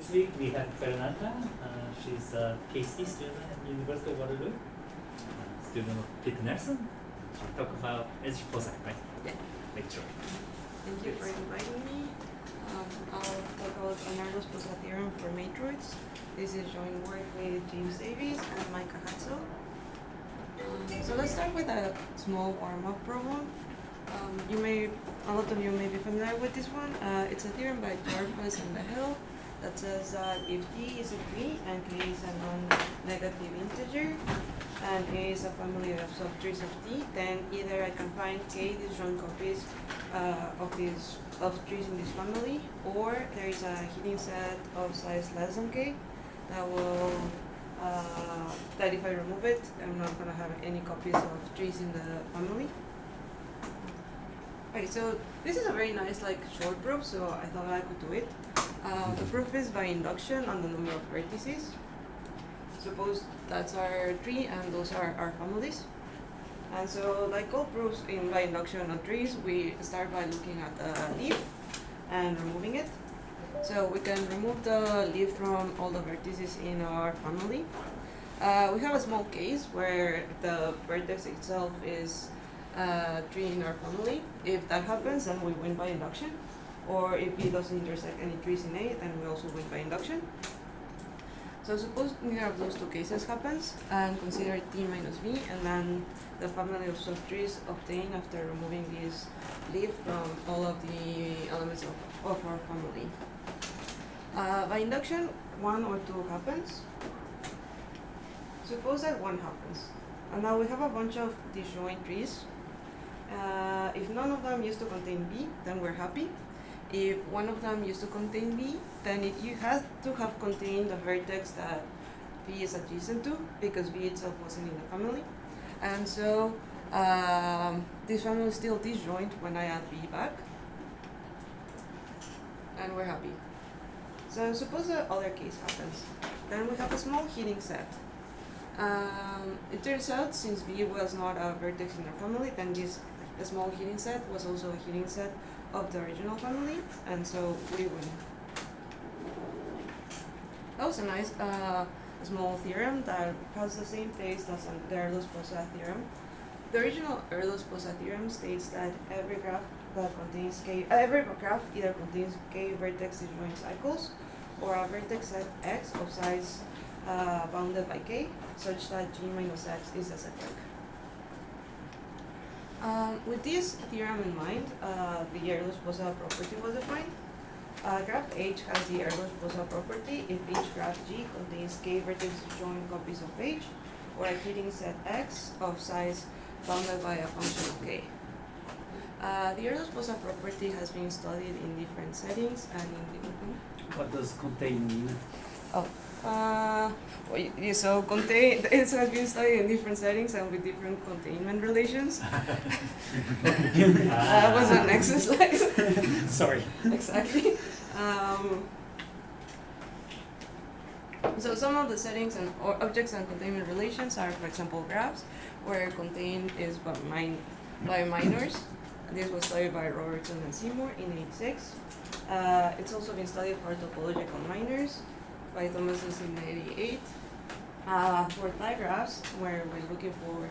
This week we have Fernanda. She's a PhD student at University of Waterloo, student of Peter Nelson. She'll talk about Erdős-Pósa, right? Yeah. Lecture. Thank you for inviting me. I'll talk about Erdős-Pósa Theorem for matroids. This is joint work with Davies and Meike Hatzel. So let's start with a small warm-up problem. A lot of you may be familiar with this one. It's a theorem by Davies and Meike that says that if t is a tree and k is a non-negative integer and a is a family of subtrees of t, then either I can find k disjoint copies of trees in this family, or there is a hidden set of size less than k that will that if I remove it, I'm not gonna have any copies of trees in the family. Okay, so this is a very nice short proof, so I thought I could do it. The proof is by induction on the number of vertices. Suppose that's our tree and those are our families. And so like all proofs by induction on trees, we start by looking at the leaf and removing it. So we can remove the leaf from all the vertices in our family. We have a small case where the vertex itself is a tree in our family. If that happens, then we win by induction. Or if it doesn't intersect any trees in A, then we also win by induction. So suppose neither of those two cases happens, and consider T minus B, and then the family of subtrees obtained after removing this leaf from all of the elements of our family. By induction, 1 or 2 happens. Suppose that 1 happens, and now we have a bunch of disjoint trees. If none of them used to contain B, then we're happy. If one of them used to contain B, then it has to have contained the vertex that B is adjacent to, because B itself wasn't in the family. And so this family is still disjoint when I add B back. And we're happy. So suppose the other case happens. Then we have a small hidden set. It turns out, since B was not a vertex in our family, then the small hidden set was also a hidden set of the original family, and so we win. That was a nice small theorem that has the same taste as the Erdős-Pósa theorem. The original Erdős-Pósa theorem states that every graph that contains k, every graph either contains k vertex disjoint cycles or a vertex set x of size bounded by k, such that g minus x is a set rank. With this theorem in mind, the Erdős-Pósa property was defined. Graph H has the Erdős-Pósa property if each graph G contains k vertex disjoint copies of H, or a hidden set X of size bounded by a function of k. The Erdős-Pósa property has been studied in different settings and in different. What does contain mean? So contain, it has been studied in different settings and with different containment relations. That was the next slide. Sorry. Exactly. So some of the settings and objects and containment relations are, for example, graphs, where contained is by minors. This was studied by Robertson and Seymour in '86. It's also been studied for topological minors by Thomas in '88. For digraphs, where we're looking for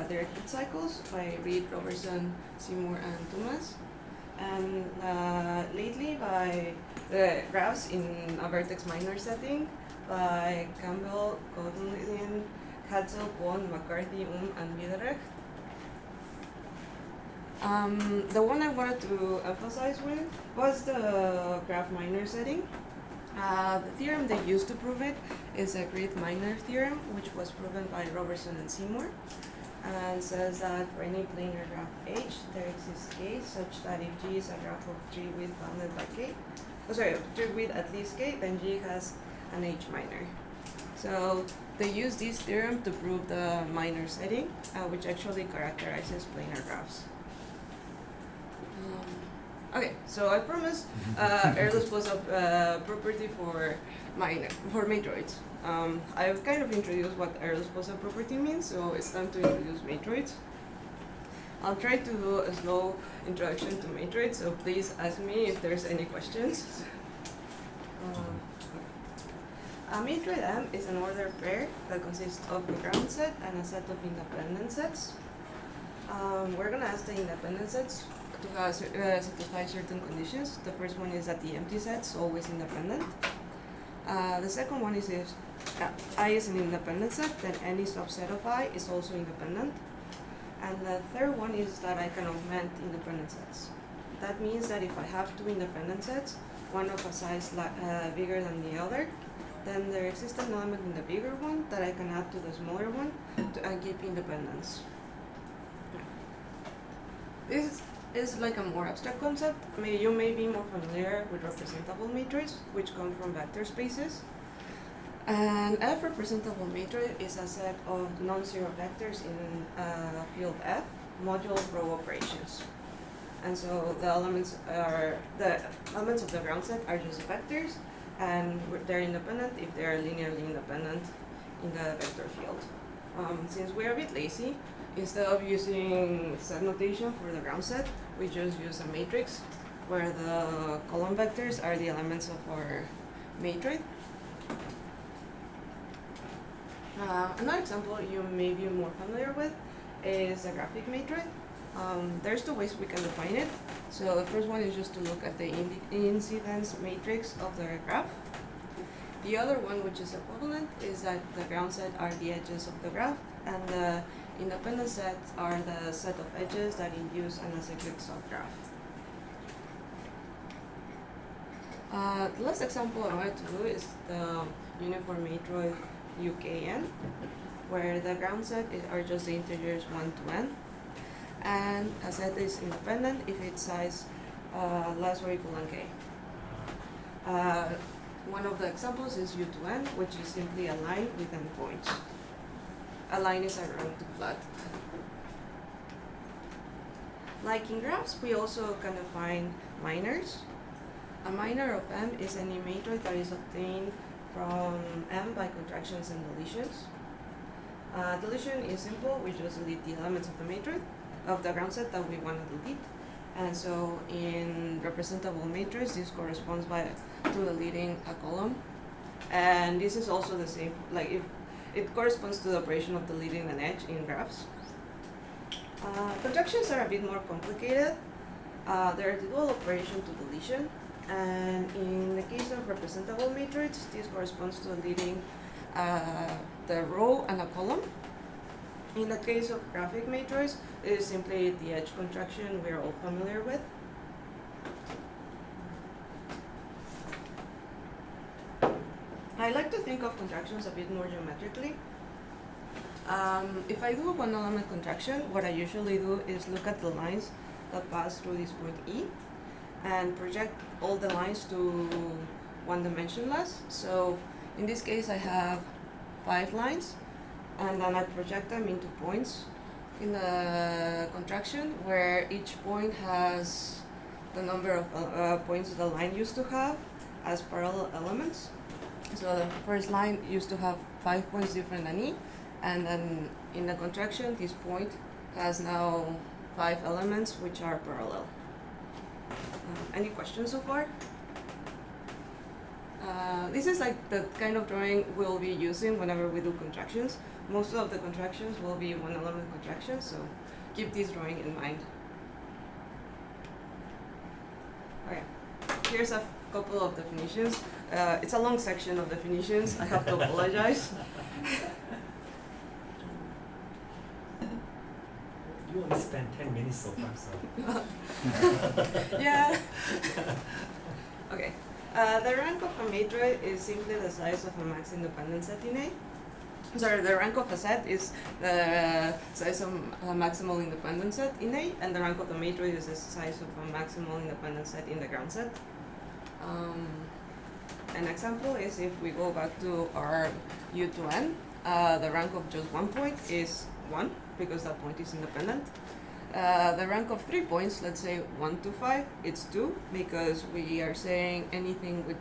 directed cycles by Reed, Robertson, Seymour, and Thomas. And lately by the graphs in a vertex minor setting by Campbell, Godlin, Hatzel, Bond, McCarthy, and Wiederrecht. The one I wanted to emphasize with was the graph minor setting. The theorem they used to prove it is a grid minor theorem, which was proven by Robertson and Seymour, and says that for any planar graph H, there exists k such that if G is a graph of tree width bounded by k, tree width at least k, then G has an H minor. So they use this theorem to prove the minor setting, which actually characterizes planar graphs. Okay, so I promised Erdős-Pósa property for matroids. I've kind of introduced what Erdős-Pósa property means, so it's time to introduce matroids. I'll try to do a slow introduction to matroids, so please ask me if there's any questions. A matroid M is an ordered pair that consists of a ground set and a set of independent sets. We're going to ask the independent sets to satisfy certain conditions. The first one is that the empty set is always independent. The second one is if I is an independent set, then any subset of I is also independent. And the third one is that I can augment independent sets. That means that if I have two independent sets, one of a size bigger than the other, then there exists an element in the bigger one that I can add to the smaller one and keep independence. This is like a more abstract concept. You may be more familiar with representable matrices, which come from vector spaces. An F representable matrix is a set of non-zero vectors in field F, modulo row operations. And so the elements of the ground set are just vectors, and they're independent if they are linearly independent in the vector field. Since we're a bit lazy, instead of using set notation for the ground set, we just use a matrix where the column vectors are the elements of our matrix. Another example you may be more familiar with is a graphic matrix. There's two ways we can define it. So the first one is just to look at the incidence matrix of the graph. The other one, which is equivalent, is that the ground set are the edges of the graph, and the independent sets are the set of edges that induce an acyclic subgraph. The last example I wanted to do is the uniform matroid UKN, where the ground set are just the integers 1 to n, and a set is independent if its size less or equal than k. One of the examples is U to n, which is simply a line with n points. A line is a rank to flat. Like in graphs, we also can define minors. A minor of M is any matrix that is obtained from M by contractions and deletions. Deletion is simple. We just delete the elements of the matrix, of the ground set that we want to delete. And so in representable matrix, this corresponds to deleting a column. And this is also the same, like if it corresponds to the operation of deleting an edge in graphs. Contractions are a bit more complicated. They're the dual operation to deletion. And in the case of representable matrix, this corresponds to deleting the row and a column. In the case of graphic matrix, it is simply the edge contraction we're all familiar with. I like to think of contractions a bit more geometrically. If I do one element contraction, what I usually do is look at the lines that pass through this point E and project all the lines to one dimensionless. So in this case I have 5 lines, and then I project them into points in the contraction where each point has the number of points the line used to have as parallel elements. So the first line used to have 5 points different than E, and then in the contraction this point has now 5 elements which are parallel. Any questions so far? This is like the kind of drawing we'll be using whenever we do contractions. Most of the contractions will be one element contractions, so keep this drawing in mind. Okay, here's a couple of definitions. It's a long section of definitions. I have to apologize. You only spent 10 minutes so far, so. Yeah. Okay. The rank of a matrix is simply the size of a max independent set in A. Sorry, the rank of a set is the size of a maximal independent set in A, and the rank of the matrix is the size of a maximal independent set in the ground set. An example is if we go back to our U to n, the rank of just one point is 1, because that point is independent. The rank of 3 points, let's say 1 to 5, it's 2, because we are saying anything with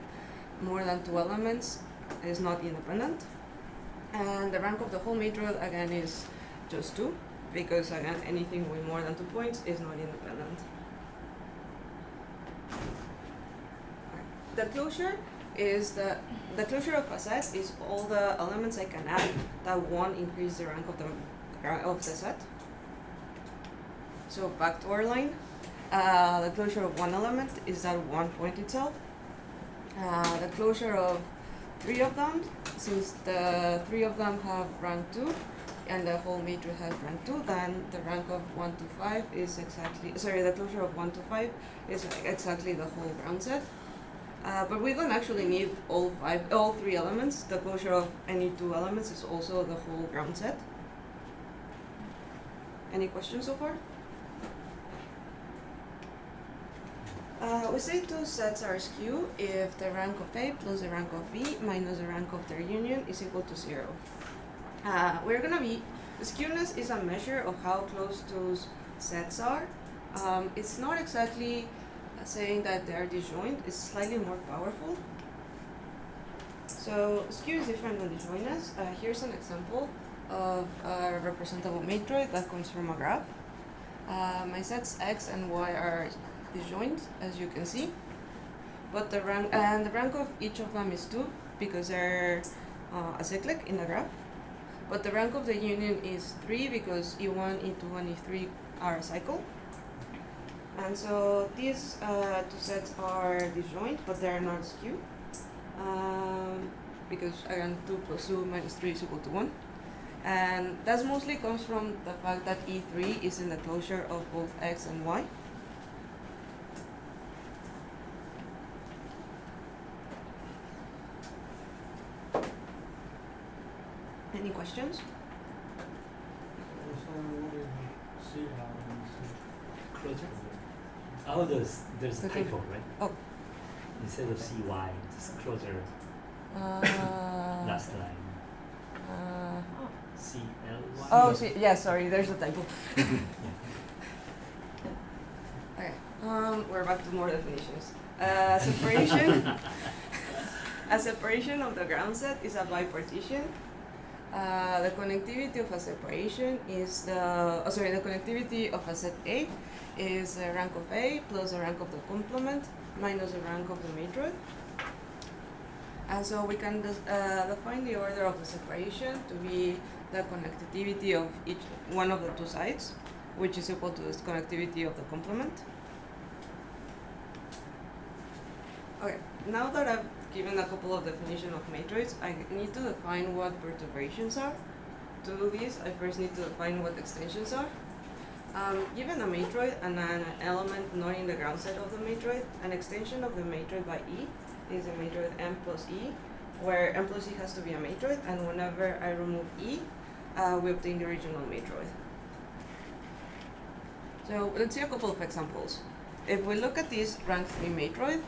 more than 2 elements is not independent. And the rank of the whole matrix, again, is just 2, because, again, anything with more than 2 points is not independent. The closure is that the closure of a set is all the elements I can add that won't increase the rank of the set. So back to our line, the closure of one element is that one point itself. The closure of three of them, since the three of them have rank 2 and the whole matrix has rank 2, then the rank of 1 to 5 is exactly, the closure of 1 to 5 is exactly the whole ground set. But we don't actually need all three elements. The closure of any two elements is also the whole ground set. Any questions so far? We say two sets are skew if the rank of A plus the rank of B minus the rank of their union is equal to 0. Skewness is a measure of how close two sets are. It's not exactly saying that they are disjoint, it's slightly more powerful. So skew is different than disjointness. Here's an example of a representable matroid that comes from a graph. My sets X and Y are disjoint, as you can see, but the rank of each of them is 2 because they're acyclic in the graph. But the rank of the union is 3 because E1, E2, and E3 are a cycle. And so these two sets are disjoint, but they are not skew. Because again, 2 plus 2 minus 3 is equal to 1. And that mostly comes from the fact that E3 is in the closure of both X and Y. Any questions? Closure? Oh, there's a Okay. typo, right? Oh. Instead of CY, just closure last line. CLY. Oh, yeah, sorry, there's a typo. Okay, we're back to more definitions. A separation of the ground set is a bipartition. The connectivity of a separation is the connectivity of a set A is the rank of A plus the rank of the complement minus the rank of the matroid. And so we can define the order of the separation to be the connectivity of each one of the two sides, which is equal to the connectivity of the complement. Okay, now that I've given a couple of definitions of matroids, I need to define what perturbations are. To do this, I first need to define what extensions are. Given a matroid and an element not in the ground set of the matroid, an extension of the matroid by E is a matroid M plus E, where M plus E has to be a matroid, and whenever I remove E, we obtain the original matroid. So let's see a couple of examples. If we look at this rank 3 matroid,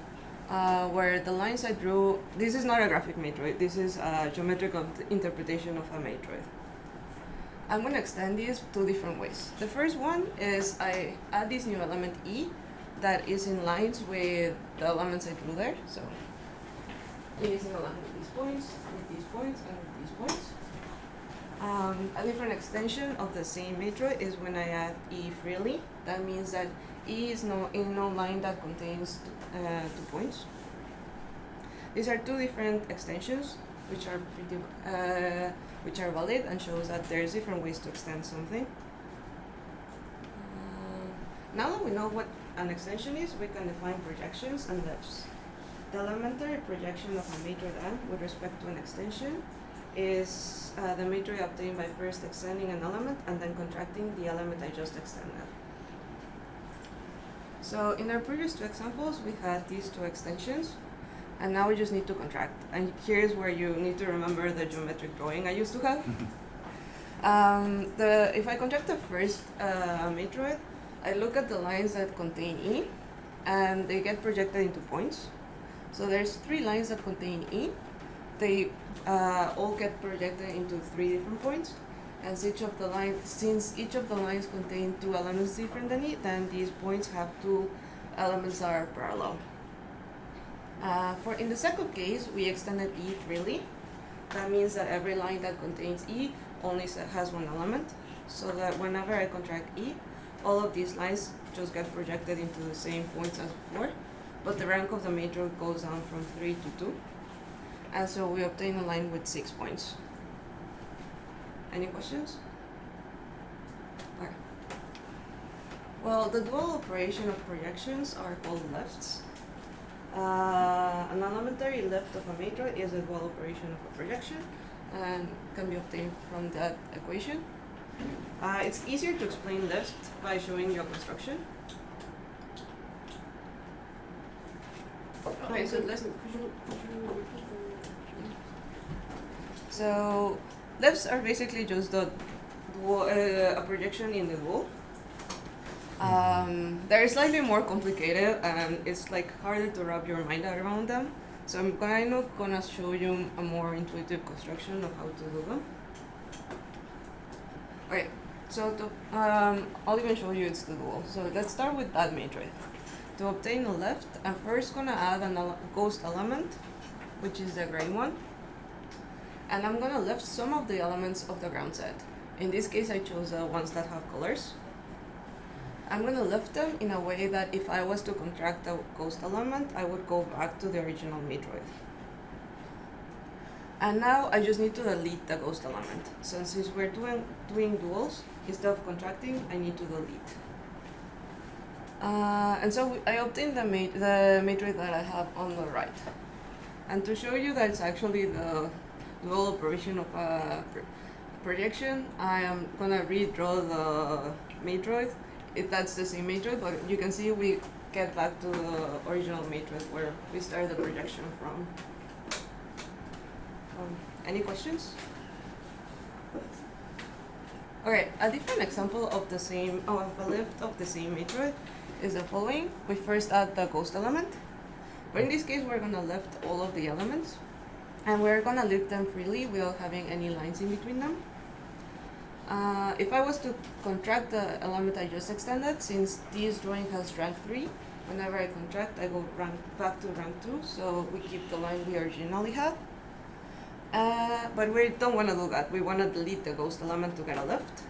where the lines I drew, this is not a graphic matroid, this is a geometrical interpretation of a matroid. I'm going to extend this two different ways. The first one is I add this new element E that is in lines with the elements I drew there. So it is in a line with these points, and with these points. A different extension of the same matroid is when I add E freely. That means that E is in no line that contains 2 points. These are two different extensions, which are valid and shows that there's different ways to extend something. Now that we know what an extension is, we can define projections and lefts. The elementary projection of a matroid M with respect to an extension is the matroid obtained by first extending an element and then contracting the element I just extended. So in our previous two examples, we had these two extensions, and now we just need to contract. And here's where you need to remember the geometric drawing I used to have. If I contract the first matroid, I look at the lines that contain E, and they get projected into points. So there's 3 lines that contain E. They all get projected into 3 different points. And since each of the lines contain 2 elements different than E, then these points have 2 elements that are parallel. In the second case, we extended E freely. That means that every line that contains E only has 1 element, so that whenever I contract E, all of these lines just get projected into the same points as before, but the rank of the matroid goes down from 3 to 2. and so we obtain a line with 6 points. Any questions? Okay. Well, the dual operation of projections are called lefts. An elementary left of a matroid is a dual operation of a projection and can be obtained from that equation. It's easier to explain left by showing you a construction. Okay, so let's. So lefts are basically just a projection in the wall. They're slightly more complicated and it's like harder to wrap your mind around them. So I'm kind of gonna show you a more intuitive construction of how to do them. Okay, so I'll even show you it's the dual. So let's start with that matrix. To obtain a left, I'm first gonna add a ghost element, which is the gray one. And I'm gonna left some of the elements of the ground set. In this case, I chose the ones that have colors. I'm gonna left them in a way that if I was to contract the ghost element, I would go back to the original matroid. And now I just need to delete the ghost element. So since we're doing duals, instead of contracting, I need to delete. And so I obtained the matrix that I have on the right. And to show you that it's actually the dual operation of a projection, I am gonna redraw the matroid. That's the same matroid, but you can see we get back to the original matroid where we started the projection from. Any questions? Okay, a different example of the same, of a lift of the same matroid is the following. We first add the ghost element, but in this case we're gonna lift all of the elements, and we're gonna lift them freely without having any lines in between them. If I was to contract the element I just extended, since this drawing has rank 3, whenever I contract I go back to rank 2, so we keep the line we originally had. But we don't want to do that. We want to delete the ghost element to get a lift.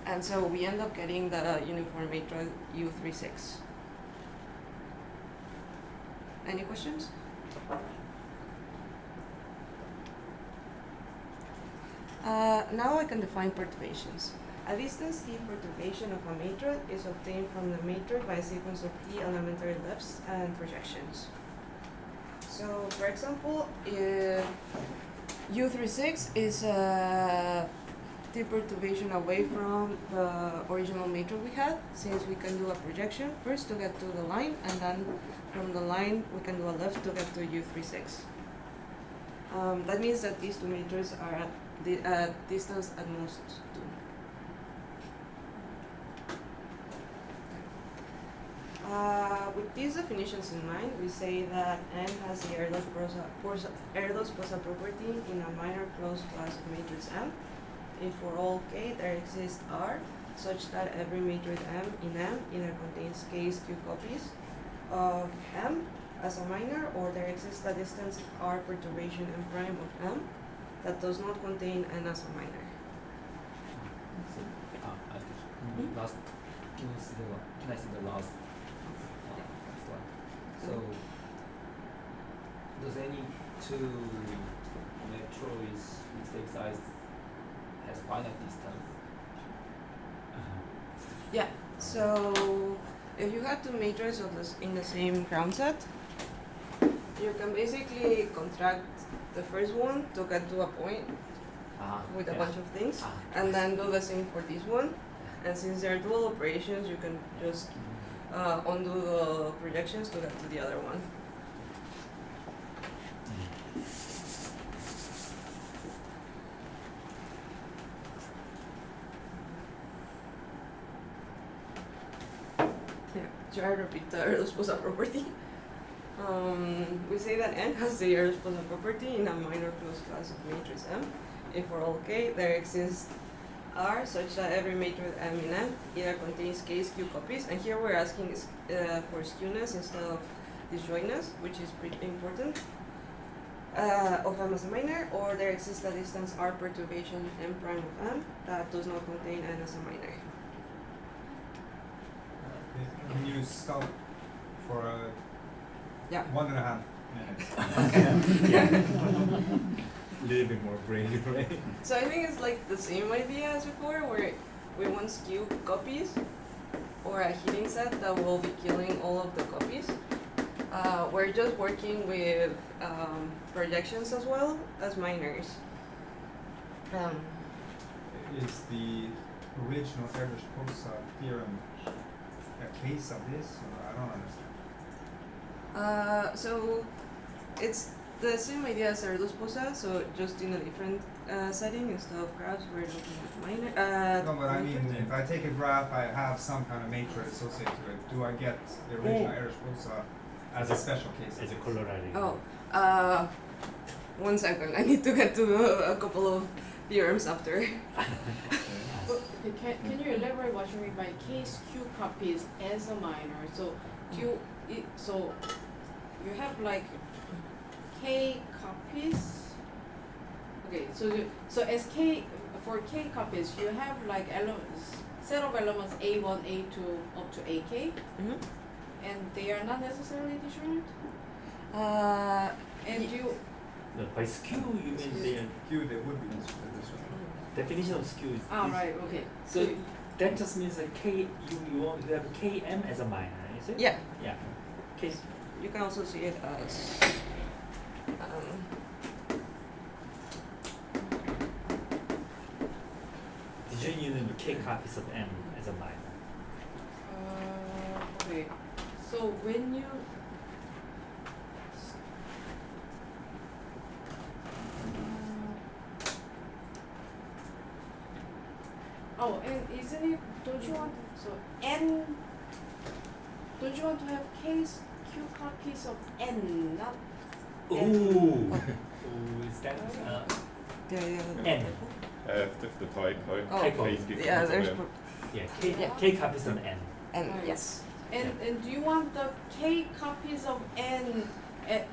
And so we end up getting the uniform matroid U36. Any questions? Now I can define perturbations. A distance t perturbation of a matroid is obtained from the matroid by a sequence of t elementary lefts and projections. So, for example, if U36 is a t perturbation away from the original matroid we had, since we can do a projection first to get to the line, and then from the line we can do a left to get to U36. That means that these two matroids are at the distance at most 2. With these definitions in mind, we say that N has the Erdős-Pósa property in a minor closed class of matrix M. If for all k there exists R, such that every matrix M in M either contains k skew copies of M as a minor, or there exists a distance R perturbation M prime of M that does not contain N as a minor. Last, can I see the last slide? So, does any two matroids with same size has finite distance? Yeah, so if you have two matroids of this in the same ground set, you can basically contract the first one to get to a point with a bunch of things, and then do the same for this one. And since they're dual operations, you can just undo the projections to get to the other one. Yeah, try to repeat the Erdős-Pósa property. We say that N has the Erdős-Pósa property in a minor closed class of matrix M. If for all k there exists R such that every matrix M in M either contains k skew copies, and here we're asking for skewness instead of disjointness, which is pretty important, of M as a minor, or there exists a distance R perturbation M prime of M that does not contain N as a minor. Can you stop for Yeah. 1.5? Yeah. A little bit more brave, right? So I think it's like the same idea as before, where we want skew copies or a heating set that will be killing all of the copies. We're just working with projections as well as minors. Is the original Erdős-Pósa theorem a case of this? Or I don't understand. So it's the same idea as Erdős-Pósa, so just in a different setting. Instead of graphs, we're looking at minor. No, but I mean, if I take a graph, I have some kind of matrix associated to it. Do I get the original Erdős-Pósa as a special case? As a corollary. Oh, 1 second. I need to get to a couple of theorems after. Okay, can you elaborate what you mean by k skew copies as a minor? So so you have like k copies. Okay, so as k for k copies you have like set of elements a1, a2 up to ak, and they are not necessarily disjoint. And you No, by skew, you mean the Q, they would be this one. definition of skew is. right, okay. So that just means that you have km as a minor, is it? Yeah, Yeah. K. you can also see it as. Did you use k copies of m as a minor? Okay. So when you and isn't it? Don't you want Don't you want to have k q copies of n, not Ooh. Ooh, is that n? The typo. Oh, Typo. yeah, there's. Yeah, Yeah. k copies of n. And Right. yes. And do you want the k copies of n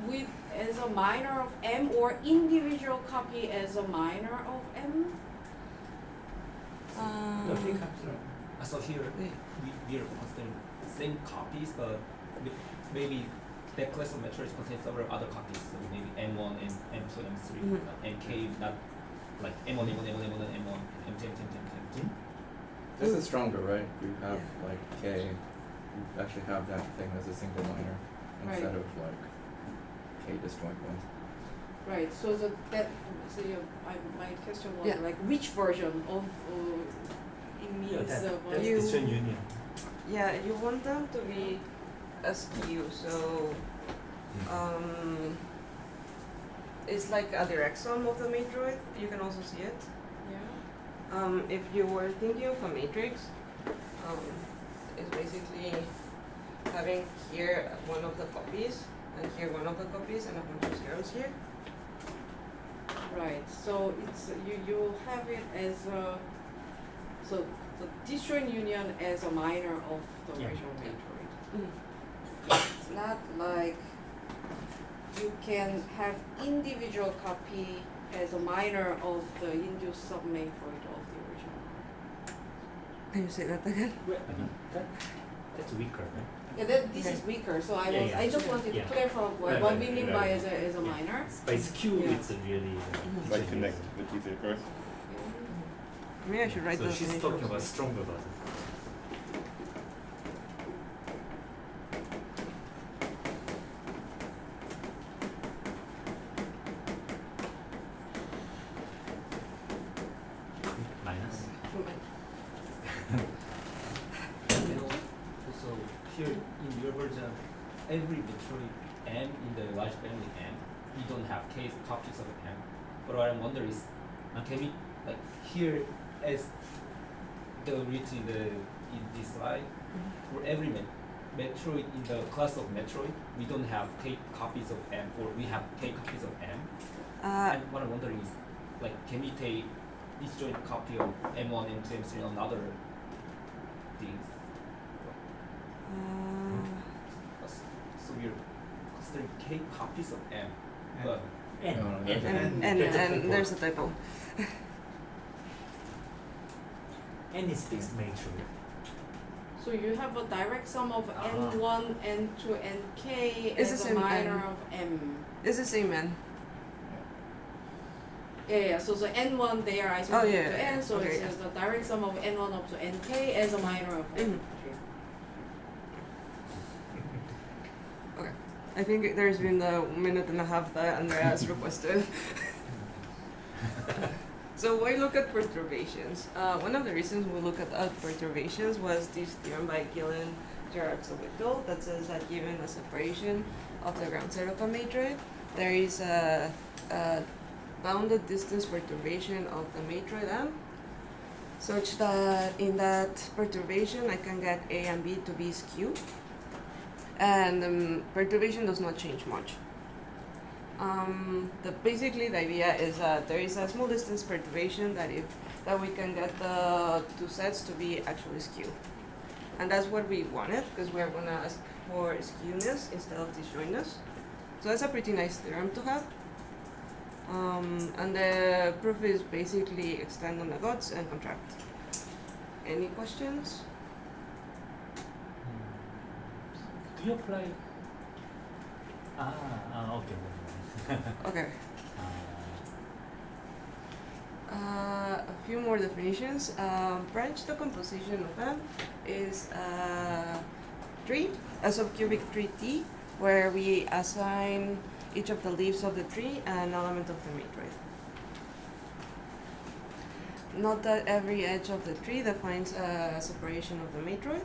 with as a minor of m, or individual copy as a minor of m? No, k copies of So here we are considering same copies, but maybe that class of matrices contains several other copies. So maybe M1, M2, M3, and K not like M1, M1, M1, M1, M1, M2, M2, M2, M2. This is stronger, right? You have like K, you actually have that thing as a single minor instead of like K disjoint ones. Right. So my question was Yeah. like which version of it means that's what You- disjoint union. Yeah, you want them to be a skew, so it's like a direct sum of the matroid. You can also see it. yeah. If you were thinking of a matrix, it's basically having here one of the copies, and here one of the copies, and a bunch of zeros here. Right. So it's you have it as a the disjoint union as a minor of the Yeah. original matroid. It's not like you can have individual copy as a minor of the induced submatroid of the original. Can you say that again? That's weaker, right? Yeah, this is weaker. So I just wanted Yeah. to clarify Right, what right, we mean right, by right. as a minor. By skew, Yeah. it's a really. Like connect the two figures. Maybe I should write So those she's initials. talking about stronger version. Minus. And also here in your version, every matroid M in the large family M, you don't have k copies of M. But what I wonder is, can we like here as the written in this slide, for every matroid in the class of matroid, we don't have k copies of M, or we have k copies of M. And what I'm wondering is, like, can we take disjoint copy of M1, M2, M3, and other things? So we're considering k copies of M, but N. No, no, N. there's and That's a typo. there's a typo. N is fixed matrix. So you have a direct sum of n1, n2, nk It's as the a same minor n. of m. It's the same n. Yeah. So n1 there I Oh, substitute yeah, to yeah, n, so okay, it's yeah. just the direct sum of n1 up to nk as a minor of m. Mhm. Okay. I think there's been a minute and a half that Andreas requested. So why look at perturbations? One of the reasons we look at perturbations was this theorem by Gillen, Gerard, Whittle that says that given a separation of the ground set of a matroid, there is a bounded distance perturbation of the matroid M, such that in that perturbation I can get A and B to be skew, and the perturbation does not change much. Basically the idea is that there is a small distance perturbation that we can get the two sets to be actually skew, and that's what we wanted because we're gonna ask for skewness instead of disjointness. So that's a pretty nice theorem to have. And the proof is basically extend on the gods and contract. Any questions? Do you apply? Okay. Okay. A few more definitions. Branch decomposition of M is a tree, a subcubic tree T, where we assign each of the leaves of the tree an element of the matroid. Note that every edge of the tree defines a separation of the matroid,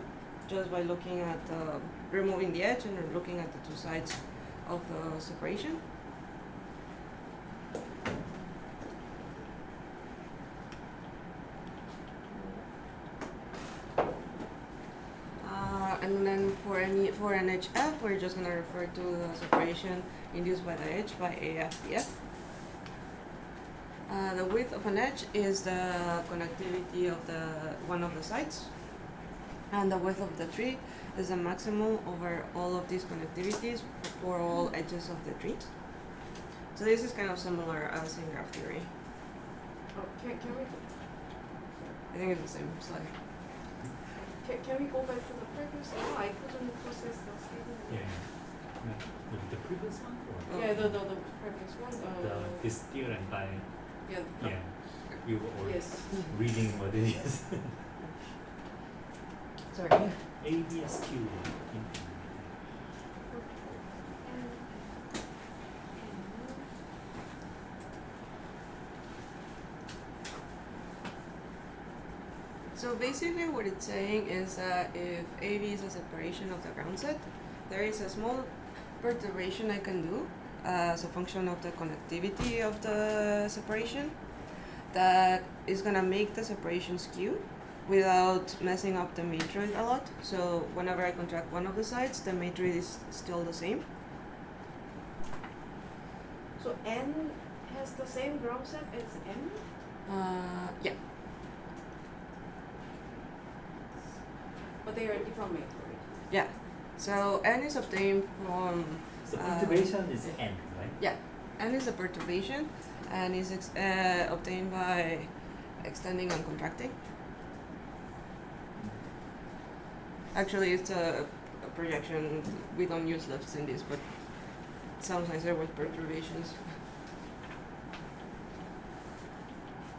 just by looking at removing the edge and looking at the two sides of the separation. And then for an edge F, we're just gonna refer to the separation induced by the edge by AFDF. The width of an edge is the connectivity of one of the sides, and the width of the tree is the maximum over all of these connectivities for all edges of the tree. So this is kind of similar as in graph theory. Oh, can we I think it's the same slide. can we go back to the previous one? I couldn't process the schedule. Yeah. The previous one? Or Yeah, the previous one. this theorem by Yeah. you were all Yes. reading what it is. Sorry. ABSQ. So basically what it's saying is that if AB is a separation of the ground set, there is a small perturbation I can do as a function of the connectivity of the separation that is gonna make the separation skew without messing up the matroid a lot. So whenever I contract one of the sides, the matroid is still the same. So N has the same ground set as M? Yeah. But they are different matroid. Yeah. So N is obtained from So perturbation is N, right? yeah, N is a perturbation, and is obtained by extending and contracting. Actually, it's a projection. We don't use lifts in this, but it sounds nicer with perturbations.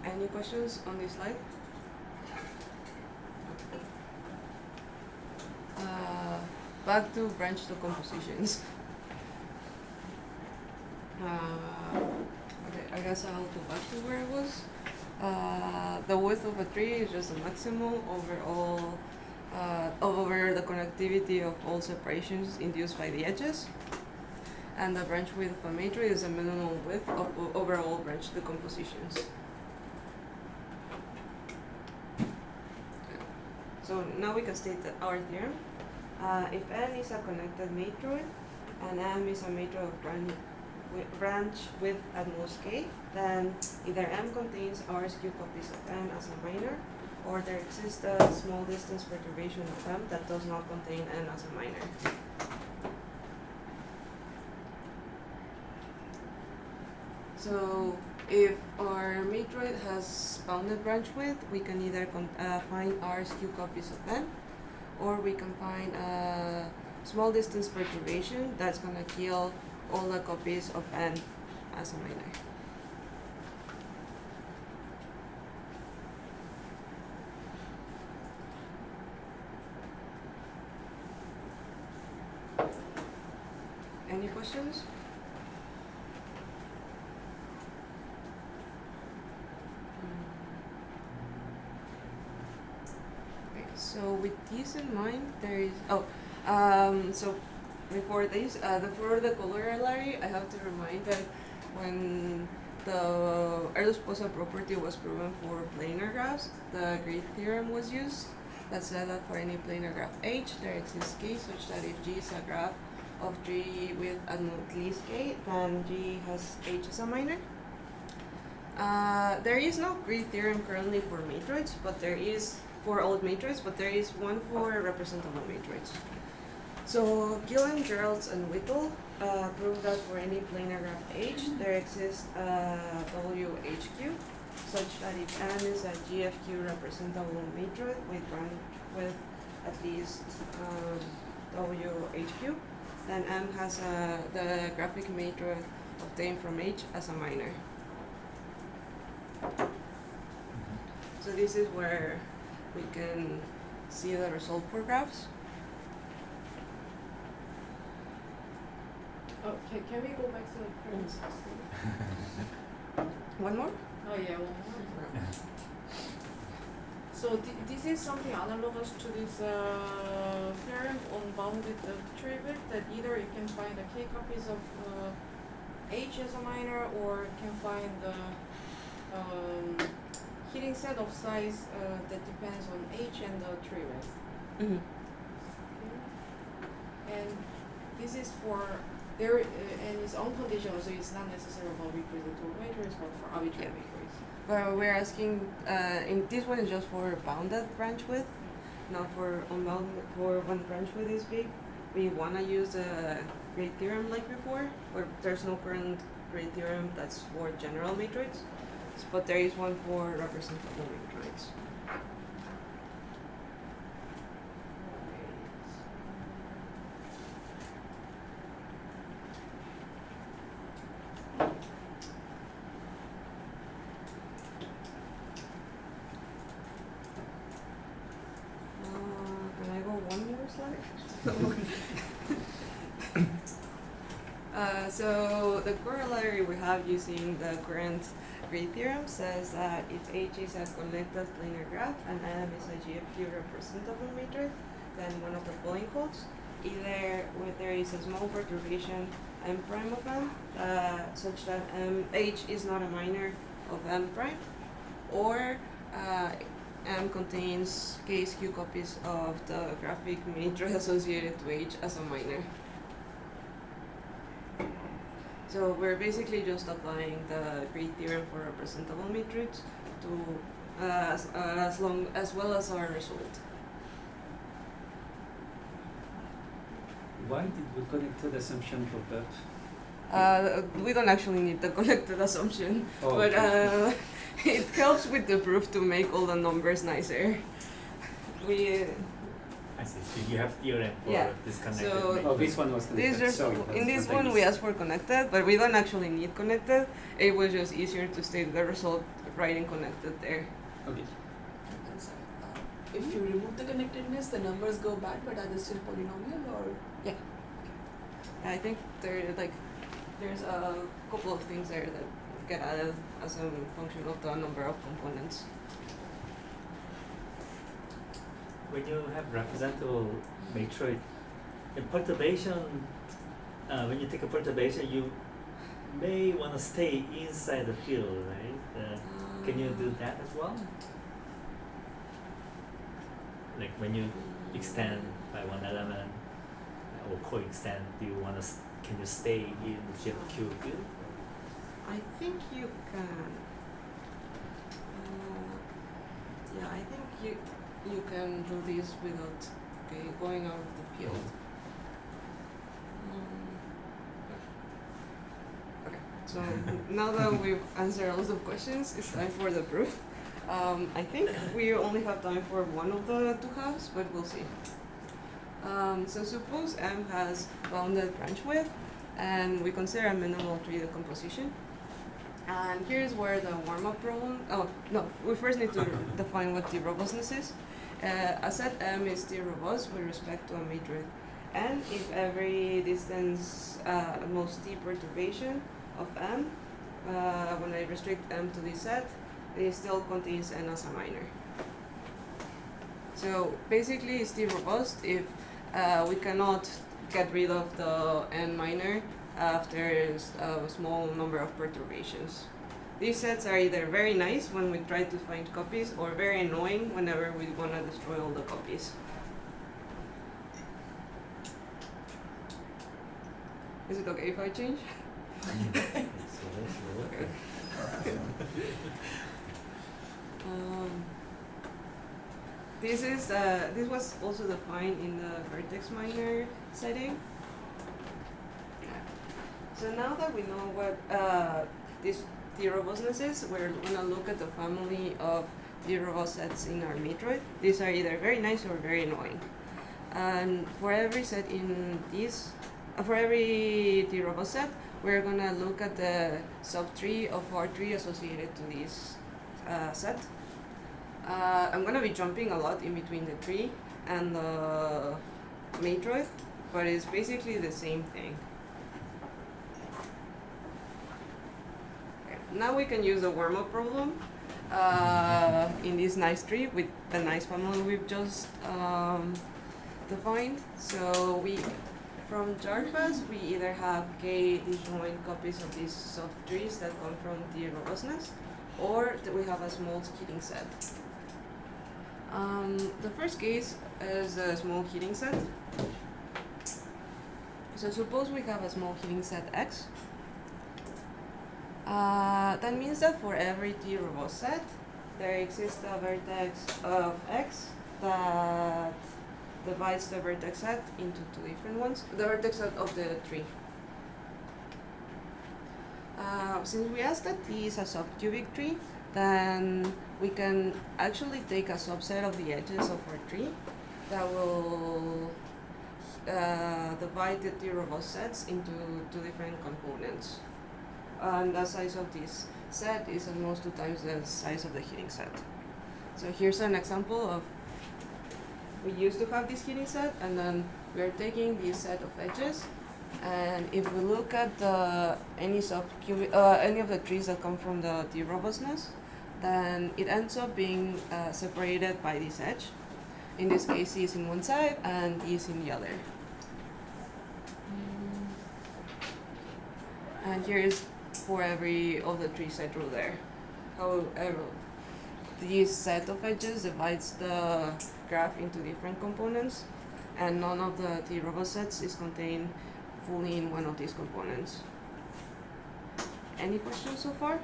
Any questions on this slide? Back to branch decompositions. Okay, I guess I'll go back to where I was. The width of a tree is just the maximum over all, over the connectivity of all separations induced by the edges. And the branch width of a matrix is the minimum width of overall branch decompositions. So now we can state that our theorem. If N is a connected matroid and M is a matroid of branch width at most K, then either M contains R skew copies of N as a minor, or there exists a small distance perturbation of M that does not contain N as a minor. So if our matroid has bounded branch width, we can either find R skew copies of N, or we can find a small distance perturbation that's gonna kill all the copies of n as a minor. Any questions? Okay, so with this in mind, there is so before this, for the corollary, I have to remind that when the Erdős-Pósa property was proven for planar graphs, the grid theorem was used that said that for any planar graph H, there exists K such that if G is a graph of G with at least K, then G has H as a minor. There is no grid theorem currently for matroids, but there is for all matroids, but there is one for representable matroids. So Gillen, Geralds, and Whittle proved that for any planar graph H, there exists WHQ, such that if n is a GFQ representable matroid with at least WHQ, then M has the graphic matroid obtained from H as a minor. So this is where we can see the result for graphs. Oh, can we go back to the previous slide? One more? Oh yeah, one more. So this is something analogous to this theorem on bounded trivet, that either you can find the k copies of H as a minor, or you can find the heating set of size that depends on H and the trivet. Mm-hmm. Okay. And this is for there, and it's unconditional, so it's not necessarily about representable matrix, but for arbitrary matrix. But we're asking, in this one is just for bounded branch width, not for unbounded. For when branch width is big, we wanna use a grid theorem like before, where there's no current grid theorem that's for general matrix, but there is one for representable matrix. Can I go one more slide? So the corollary we have using the current grid theorem says that if H is a connected planar graph and M is a GFQ representable matrix, then one of the following holds. Either there is a small perturbation M prime of M, such that H is not a minor of M prime, or M contains k skew copies of the graphic matrix associated to H as a minor. So we're basically just applying the grid theorem for representable matrix to as well as our result. Why did we connect to the assumption for that? We don't actually need the connected assumption, Oh, but okay. it helps with the proof to make all the numbers nicer. I see. So you have theorem for Yeah. disconnected. So- matrix. Oh, this one was connected. These are, Sorry, in this one we asked for connected, but we don't actually need connected. It was just easier to state the result writing connected there. Okay. I'm sorry. If you remove the connectedness, the numbers go back, but are they still polynomial or? I think there's a couple of things there that get added as a function of the number of components. When you have representable matroid, in perturbation, when you take a perturbation, you may want to stay inside the field, right? Can you do that as well? Like when you extend by one element or co-extend, do you want to? Can you stay in the GFQ field? I think you can. Yeah, I think you can do this without going out of the field. Okay, so now that we've answered a lot of questions, it's time for the proof. I think we only have time for one of the two halves, but we'll see. So suppose M has bounded branch width, and we consider a minimal tree decomposition. And here's where the warm-up problem. Oh no, we first need to define what the robustness is. A set M is the robust with respect to a matrix N if every distance most T perturbation of M, when I restrict M to this set, it still contains N as a minor. So basically it's still robust if we cannot get rid of the N minor after a small number of perturbations. These sets are either very nice when we try to find copies or very annoying whenever we want to destroy all the copies. Is it okay if I change? Okay. This was also defined in the vertex minor setting. So now that we know what this the robustness is, we're gonna look at the family of the robust sets in our matroid. These are either very nice or very annoying. And for every set in this, for every the robust set, we're gonna look at the subtree of our tree associated to this set. I'm gonna be jumping a lot in between the tree and the matroid, but it's basically the same thing. Okay, now we can use a warm-up problem in this nice tree with the nice family we've just defined. So from Jarfas, we either have k disjoint copies of these subtrees that come from the robustness, or that we have a small heating set. The first case is a small heating set. So suppose we have a small heating set X. That means that for every T robust set, there exists a vertex of X that divides the vertex set into two different ones, the vertex set of the tree. Since we asked that T is a subcubic tree, then we can actually take a subset of the edges of our tree that will divide the T robust sets into two different components. And the size of this set is almost 2 times the size of the heating set. So here's an example of, we used to have this heating set, and then we are taking this set of edges, and if we look at any of the trees that come from the T robustness, then it ends up being separated by this edge. In this case, E is in one side and E is in the other. And here is for every of the trees I drew there. However, this set of edges divides the graph into different components, and none of the T robust sets is contained fully in one of these components. Any questions so far?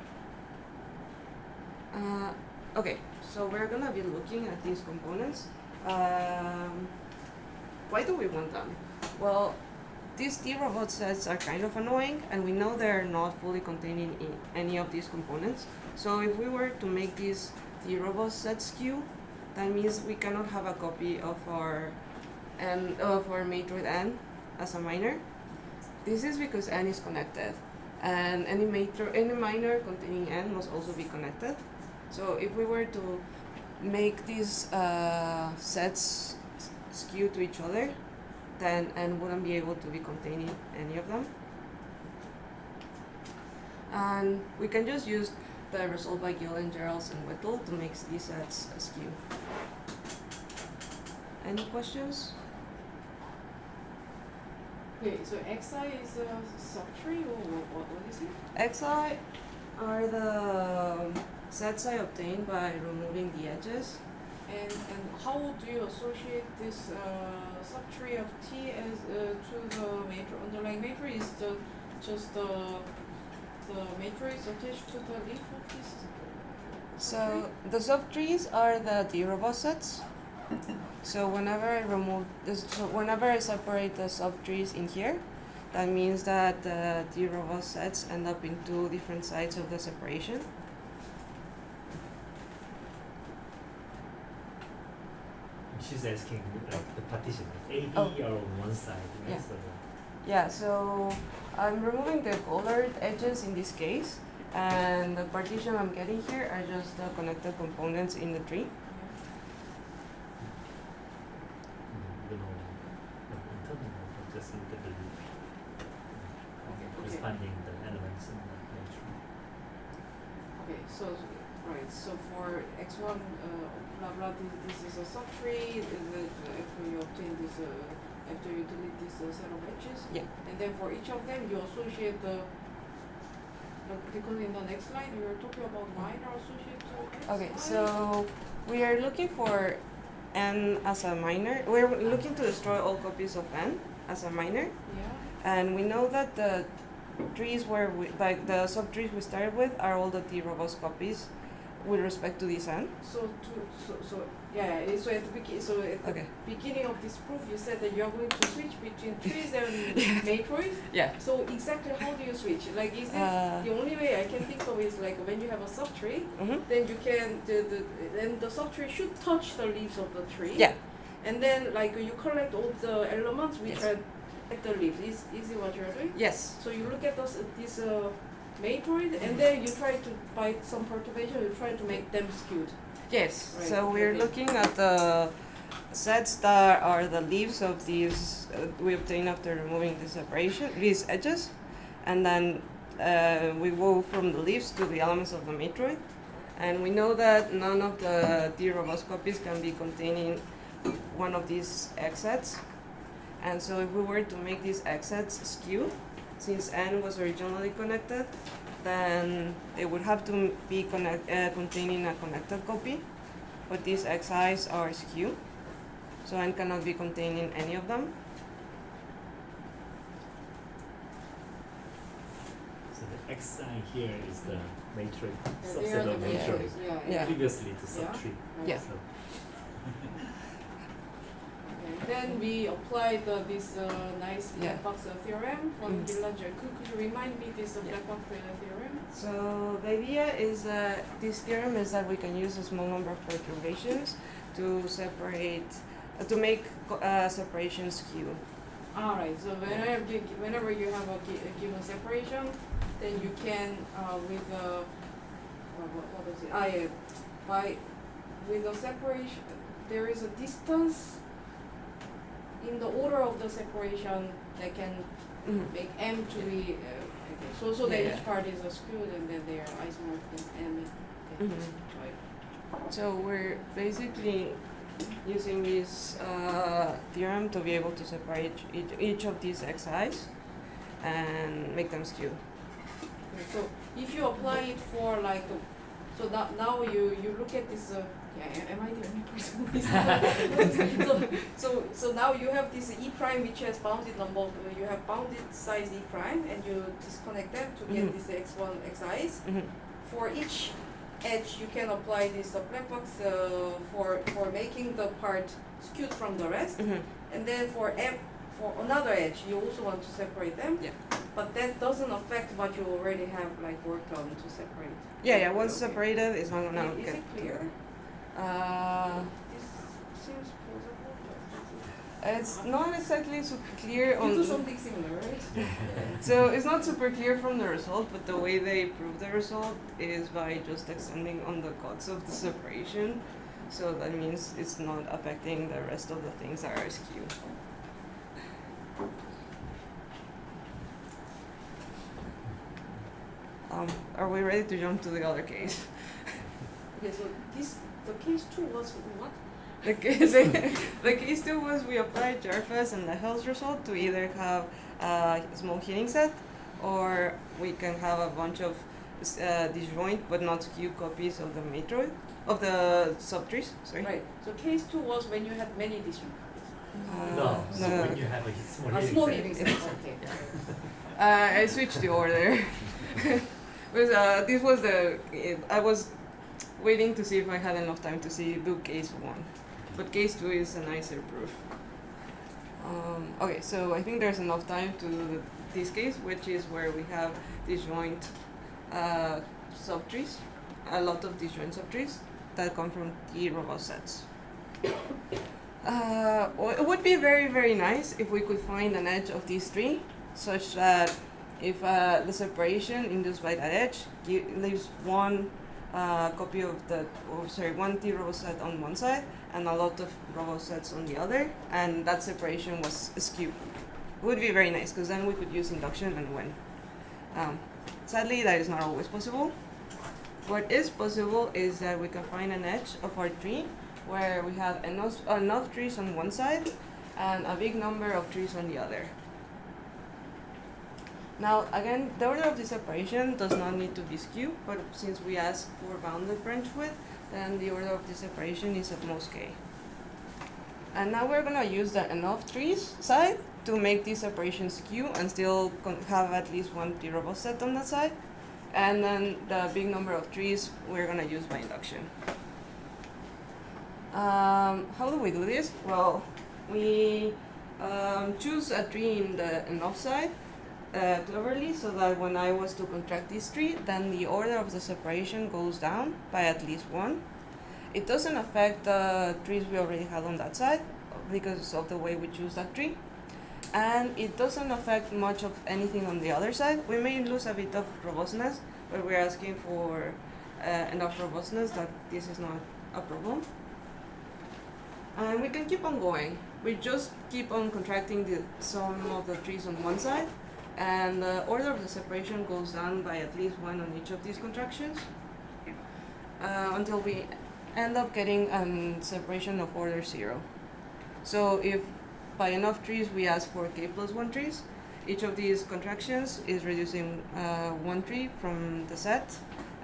Okay, so we're gonna be looking at these components. Why do we want them? Well, these T robust sets are kind of annoying, and we know they're not fully contained in any of these components. So if we were to make these T robust sets skew, that means we cannot have a copy of our matroid N as a minor. This is because N is connected, and any minor containing N must also be connected. So if we were to make these sets skew to each other, then N wouldn't be able to be contained in any of them. And we can just use the result by Gill and Gerals and Whittle to make these sets skew. Any questions? Okay, so Xi is a subtree, or what is it? Xi are the sets I obtained by removing the edges. And how do you associate this subtree of T as to the underlying matrix? Is just the matrix attached to the leaf of this? So the subtrees are the T robust sets. So whenever I separate the subtrees in here, that means that the T robust sets end up in two different sides of the separation. she's asking like the partition, A, B Oh. are on one side, right? Yeah. So Yeah, so I'm removing the colored edges in this case, and the partition I'm getting here are just the connected components in the tree. you know, internal, just look at the corresponding the elements in the matrix. Okay, so right, so for x1 blah blah this is a subtree, after you obtain this after you delete this set of edges. Yeah. And then for each of them you associate the because in the next slide you were talking about minor associated to x. Okay, so we are looking for n as a minor. We're looking to destroy all copies of n as a minor, Yeah. and we know that the trees where we, like the subtrees we started with are all the t robust copies with respect to this n. So so at the Okay. beginning of this proof you said that you are going to switch between trees and matroids. Yeah. So exactly how do you switch? Like is it the only way I can think of is like when you have a subtree, then you can then the subtree should touch the leaves of the tree. Yeah. And then like you collect all the elements which Yes. are at the leaves. Is it what you're doing? Yes. So you look at this matroid and then you try to by some perturbation you try to make them skewed. Yes. Right, So we're okay. looking at the sets that are the leaves of these we obtain after removing the separation, these edges, and then we go from the leaves to the elements of the matroid, and we know that none of the T robust copies can be containing one of these X sets, and so if we were to make these X sets skew, since n was originally connected, then they would have to be containing a connected copy, but these xi's are skew, so n cannot be containing any of them. So the X sign here is the matrix, They subset are the of matrix. matroids, Yeah. Previously to Yeah. subtree. Yeah. So Okay. Then we applied this nice Yeah. black box theorem from Mm. Gillinger. Could you remind me this Yeah. black box theorem? So the idea is this theorem is that we can use a small number of perturbations to separate, to make separation skew. All right. So whenever you have a given separation, then you can with what is it? By with the separation, there is a distance in the order of the separation that can make m to be okay. So that Yeah. each part is skewed and then they are isomorphic in m. Okay. Right. So we're basically using this theorem to be able to separate each of these xi's and make them skew. Okay, so if you apply it for like, so now you look at this. Am I the only person who is so now you have this e prime which has bounded number. You have bounded size e prime, and you disconnect them to get this x1 xi's. For each edge, you can apply this black box for making the part skewed from the rest, and then for another edge, you also want to separate them. Yeah. But that doesn't affect what you already have like worked on to separate. Yeah. Once Okay. separated, it's not gonna Is get it clear? This seems plausible. But It's not exactly super clear you on. do something similar, right? So it's not super clear from the result, but the way they prove the result is by just extending on the cuts of the separation. So that means it's not affecting the rest of the things that are skew. Are we ready to jump to the other case? Okay, so the case 2 was what? The case 2 was we applied Jarfas and the Hell's result to either have a small heating set, or we can have a bunch of disjoint but not skew copies of the matroid, of the subtrees. Sorry. Right. So case 2 was when you had many distinct copies. no, so no. when you have a small A heating small set. heating set. Okay. I switched the order. Because this was I was waiting to see if I had enough time to do case 1, but case 2 is a nicer proof. Okay, so I think there's enough time to do this case, which is where we have disjoint subtrees, a lot of disjoint subtrees that come from T robust sets. Well, it would be very, very nice if we could find an edge of these three, such that if the separation induced by that edge leaves one copy of the, one T robot set on one side and a lot of robot sets on the other, and that separation was skewed. It would be very nice, because then we could use induction and win. Sadly, that is not always possible. What is possible is that we can find an edge of our tree where we have enough trees on one side and a big number of trees on the other. Now, again, the order of this separation does not need to be skewed, but since we ask for bounded branch width, then the order of this separation is at most k. And now we're gonna use the enough trees side to make this separation skew and still have at least one T robot set on that side. And then the big number of trees we're gonna use by induction. How do we do this? Well, we choose a tree in the enough side cleverly, so that when I was to contract this tree, then the order of the separation goes down by at least one. It doesn't affect the trees we already had on that side because of the way we choose that tree. And it doesn't affect much of anything on the other side. We may lose a bit of robustness, but we're asking for enough robustness that this is not a problem. And we can keep on going. We just keep on contracting the sum of the trees on one side, and the order of the separation goes down by at least one on each of these contractions until we end up getting a separation of order 0. So if by enough trees we ask for k plus 1 trees, each of these contractions is reducing 1 tree from the set,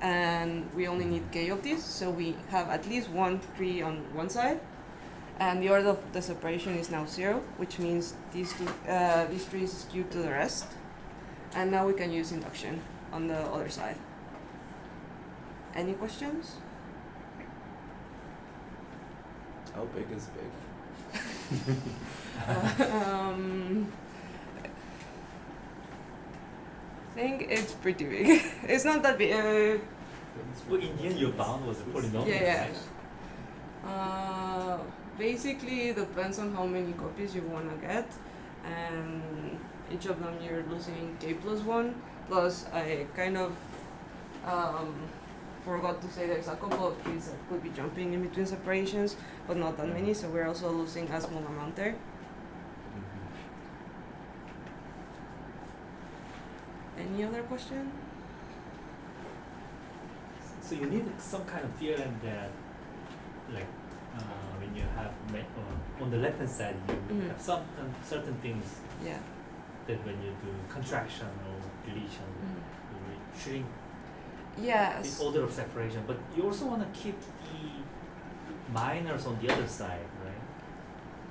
and we only need k of these, so we have at least 1 tree on one side, and the order of the separation is now 0, which means these trees skew to the rest, and now we can use induction on the other side. Any questions? How big is big? I think it's pretty big. It's not that big. Well, in the end, your bound was a polynomial, Yeah. right? Basically, it depends on how many copies you want to get, and each of them you're losing k plus 1. Plus, I kind of forgot to say there's a couple of trees that could be jumping in between separations, but not that many, so we're also losing a small amount there. Any other question? So you need some kind of theorem that, like, when you have on the left hand side, you have some certain things Yeah. that when you do contraction or deletion, you will shrink Yes. the order of separation. But you also want to keep the minors on the other side, right?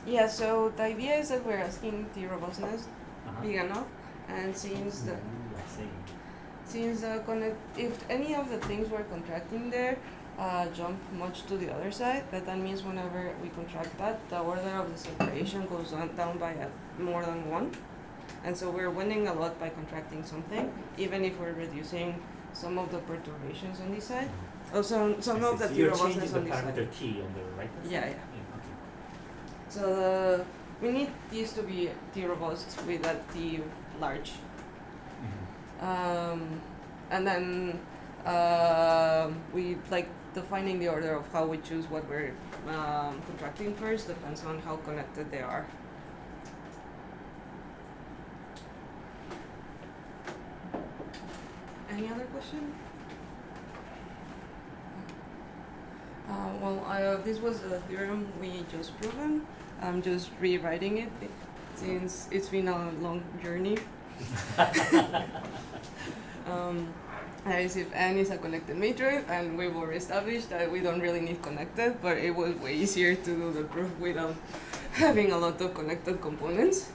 Yeah, so the idea is that we're asking the robustness big enough, and since the if any of the things we're contracting there jump much to the other side, that means whenever we contract that, the order of the separation goes down by more than 1, and so we're winning a lot by contracting something, even if we're reducing some of the perturbations on this side. Also, some of the T robustness on this side. You're changing the parameter T on the right hand Yeah, side? yeah. Okay. So we need these to be T robust with that T large. And then we like defining the order of how we choose what we're contracting first depends on how connected they are. Any other question? This was a theorem we just proven. I'm just rewriting it since it's been a long journey. As if n is a connected matrix, and we've already established that we don't really need connected, but it was way easier to do the proof without having a lot of connected components.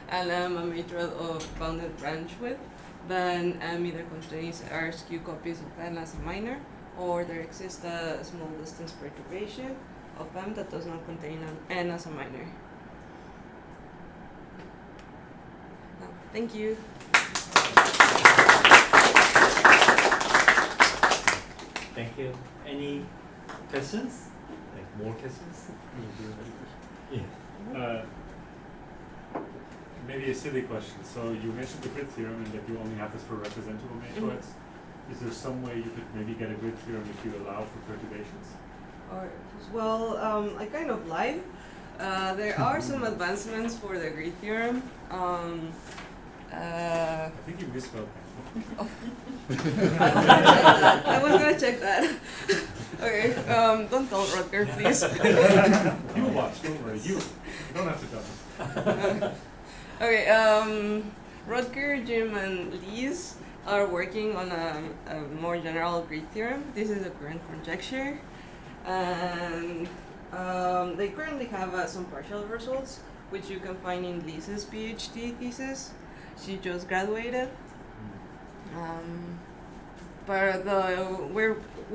And I'm a matrix of bounded branch width, then m either contains r skew copies of n as a minor, or there exists a small distance perturbation of m that does not contain n as a minor. Thank you. Thank you. Any questions? Like more questions? Yeah. Maybe a silly question. So you mentioned the grid theorem and that you only have this for representable matroids. Is there some way you could maybe get a grid theorem if you allow for perturbations? Or, well, I kind of lied. There are some advancements for the grid theorem. I think you misspelled that. I was gonna check that. Okay, don't tell Rutger, please. You watch, don't worry. You don't have to tell me. Okay, Rutger, Jim, and Lise are working on a more general grid theorem. This is a current conjecture, and they currently have some partial results, which you can find in Lise's PhD thesis. She just graduated. But we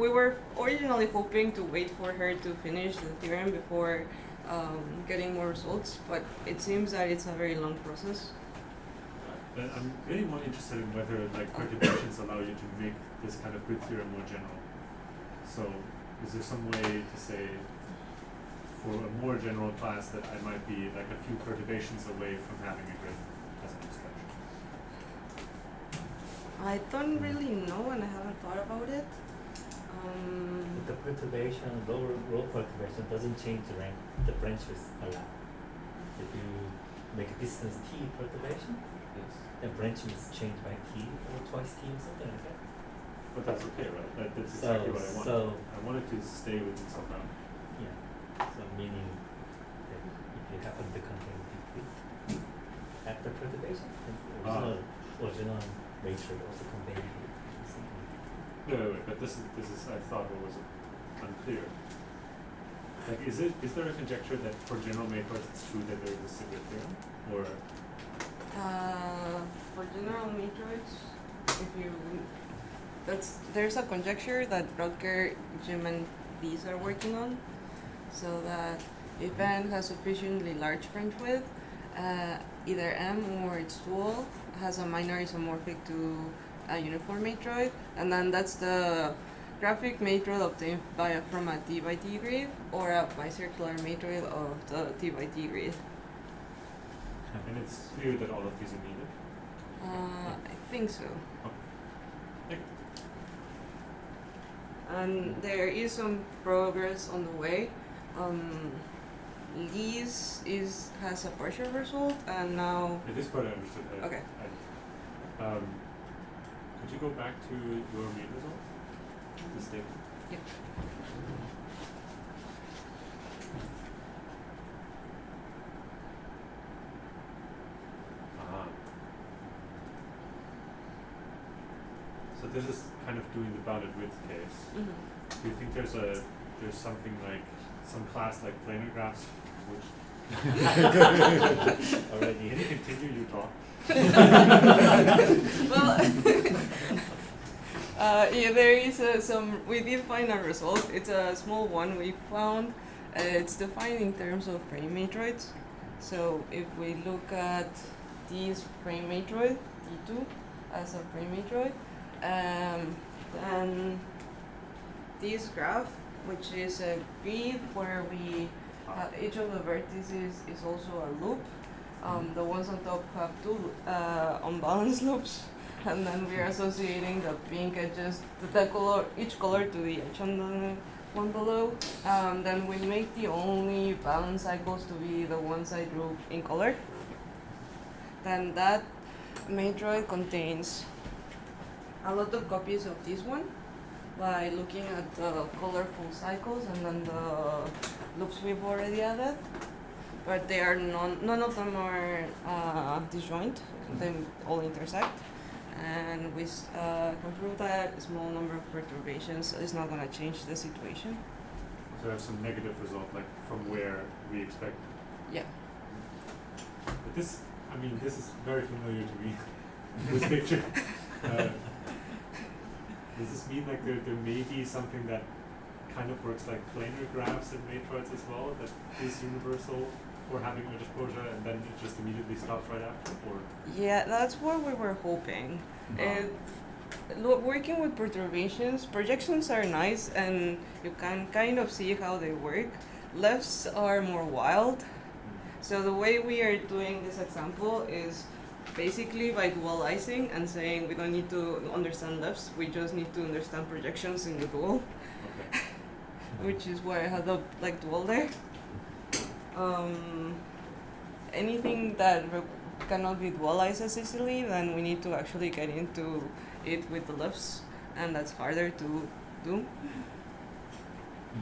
were originally hoping to wait for her to finish the theorem before getting more results, but it seems that it's a very long process. I'm really more interested in whether like perturbations allow you to make this kind of grid theorem more general. So is there some way to say for a more general class that I might be like a few perturbations away from having a grid as an abstraction? I don't really know and I haven't thought about it. But the perturbation, lower row perturbation doesn't change the rank, the branch width a lot. If you make a distance t perturbation, Yes. the branch width change by t or twice t or something like that. But that's okay, right? That's exactly what I wanted. So I wanted to stay within some bound. yeah, so meaning that if you happen to contain degree at the perturbation, then the original matrix also contains something. Wait, but this is I thought what was unclear. Like, is there a conjecture that for general matroids it's true that there is a grid theorem, or For general matroids, there's a conjecture that Rutger, Jim, and Lise are working on, so that if n has sufficiently large branch width, either M or its dual has a minor isomorphic to a uniform matroid, and then that's the graphic matroid obtained from a t by t grid or a bicircular matroid of the t by t grid. and it's clear that all of these are needed? I think so. Thank And there is some progress on the way. Lise has a partial result, and now This part I understood. Okay. Could you go back to your main result? The statement. Yep. So this is kind of doing the bounded width case. Do you think there's something like some class like planar graphs which already can you continue your talk? well, yeah, there is we did find a result. It's a small one we found. It's defined in terms of frame matroids. So if we look at this frame matroid, T2, as a frame matroid, then this graph, which is a grid where each of the vertices is also a loop. The ones on top have two unbalanced loops, and then we are associating the pink edges, each color to the edge on the one below. Then we make the only balance cycles to be the ones I drew in color. Then that matroid contains a lot of copies of this one by looking at the colorful cycles and then the loops we've already added. But they are none of them are disjoint, they all intersect. And we can prove that a small number of perturbations is not going to change the situation. So I have some negative result, like from where we expect. Yeah. But this is very familiar to me, this picture. Does this mean like there may be something that kind of works like planar graphs and matroids as well, that is universal for having Erdős-Pósa and then it just immediately stops right after? Or Yeah, that's what we were hoping. Working with perturbations, projections are nice and you can kind of see how they work. Lefts are more wild, So the way we are doing this example is basically by dualizing and saying we don't need to understand lefts, we just need to understand projections in the dual, Okay. which is why I had the like dual there. Anything that cannot be dualized as easily, then we need to actually get into it with the lefts, and that's harder to do.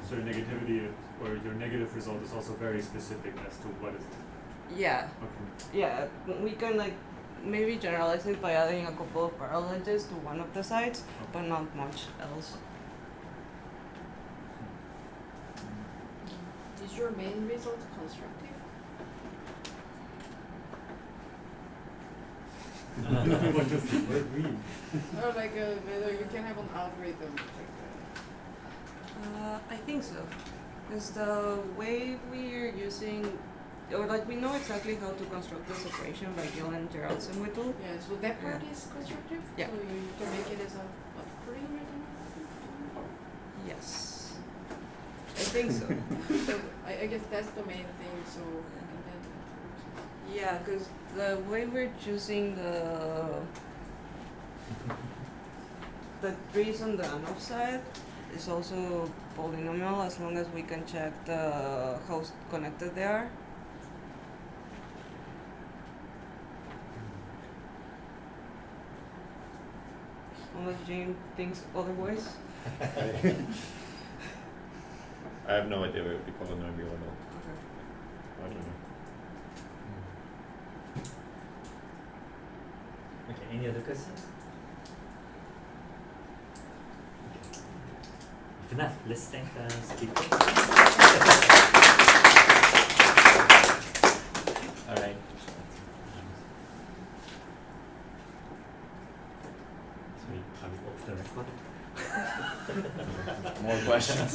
So your negativity or your negative result is also very specific as to what is it. Yeah. Okay. Yeah, we can like maybe generalize it by adding a couple of parallel edges to one of the sides, but not much else. Is your main result constructive? What does the word mean? Or like whether you can have an algorithm like I think so, because the way we're using, or like we know exactly how to construct this equation by Gill and Geraldson Whittle. yeah, so that part is constructive? Yeah. So you can make it as a pre-written? Yes, I think so. So I guess that's the main thing, so and then Yeah, because the way we're choosing the trees on the analogue side is also polynomial as long as we can check how connected they are. Unless Jane thinks otherwise. I have no idea whether it would be polynomial or not. Okay. I don't know. Okay, any other questions? If not, let's thank the speaker. All right. So are we off the record? More questions?